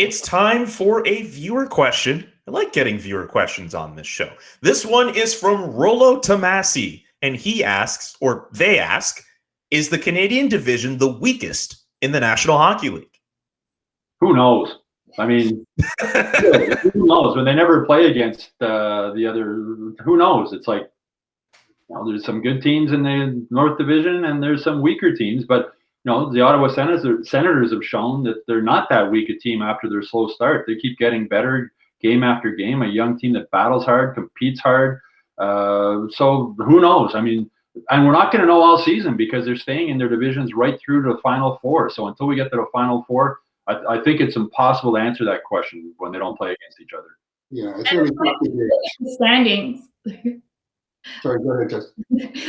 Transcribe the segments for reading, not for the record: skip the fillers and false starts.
It's time for a viewer question. I like getting viewer questions on this show. This one is from Rollo Tomasi, and he asks, or they ask, is the Canadian division the weakest in the National Hockey League? Who knows? I mean, who knows? When they never play against the other, who knows? It's like, there's some good teams in the North Division, and there's some weaker teams, but the Ottawa Senators have shown that they're not that weak a team after their slow start. They keep getting better game after game, a young team that battles hard, competes hard. So who knows? I mean, and we're not going to know all season because they're staying in their divisions right through to the Final Four. So until we get to the Final Four, I think it's impossible to answer that question when they don't play against each other. Yeah, it's really tough to do. The standings. Sorry, go ahead, Jess.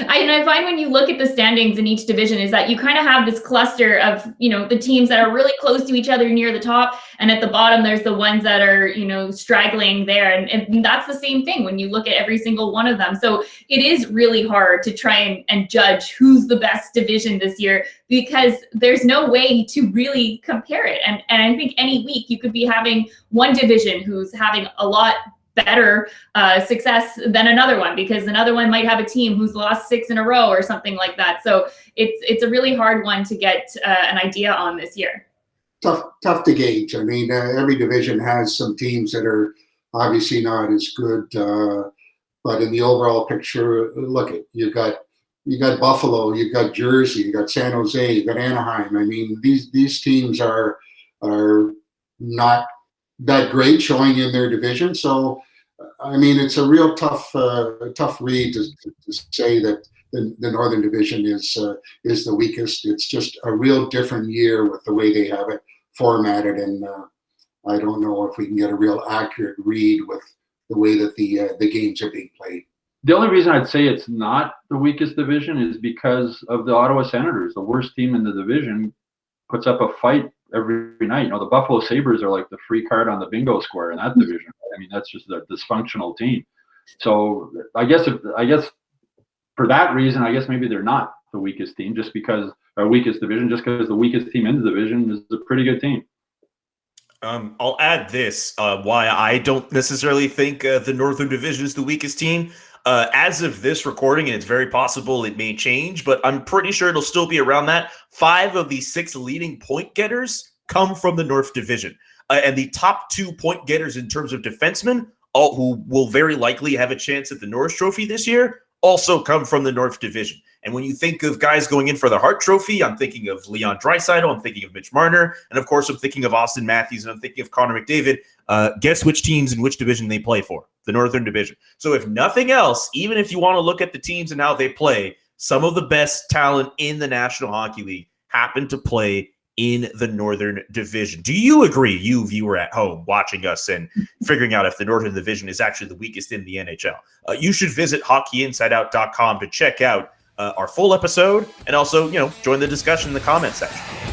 I find when you look at the standings in each division is that you kind of have this cluster of, the teams that are really close to each other near the top. And at the bottom, there's the ones that are, straggling there. And that's the same thing when you look at every single one of them. So it is really hard to try and judge who's the best division this year because there's no way to really compare it. And I think any week you could be having one division who's having a lot better success than another one because another one might have a team who's lost 6 in a row or something like that. So it's a really hard one to get an idea on this year. Tough to gauge. I mean, every division has some teams that are obviously not as good, but in the overall picture, look, you got Buffalo, you've got Jersey, you got San Jose, you got Anaheim. I mean, these teams are not that great showing in their division. So, I mean, it's a real tough read to say that the Northern Division is the weakest. It's just a real different year with the way they have it formatted, and I don't know if we can get a real accurate read with the way that the games are being played. The only reason I'd say it's not the weakest division is because of the Ottawa Senators. The worst team in the division puts up a fight every night. The Buffalo Sabres are like the free card on the bingo square in that division. I mean, that's just a dysfunctional team. So I guess for that reason, I guess maybe they're not the weakest team, just because our weakest division, just because the weakest team in the division is a pretty good team. I'll add this, why I don't necessarily think the Northern Division is the weakest team. As of this recording, and it's very possible it may change, but I'm pretty sure it'll still be around that. 5 of the 6 leading point getters come from the North Division. And the top 2 point getters in terms of defensemen, all who will very likely have a chance at the Norris Trophy this year, also come from the North Division. And when you think of guys going in for the Hart Trophy, I'm thinking of Leon Draisaitl, I'm thinking of Mitch Marner, and of course I'm thinking of Austin Matthews, and I'm thinking of Connor McDavid. Guess which teams in which division they play for? The Northern Division. So if nothing else, even if you want to look at the teams and how they play, some of the best talent in the National Hockey League happen to play in the Northern Division. Do you agree, you viewer at home watching us and figuring out if the Northern Division is actually the weakest in the NHL? You should visit hockeyinsideout.com to check out our full episode and also, join the discussion in the comment section.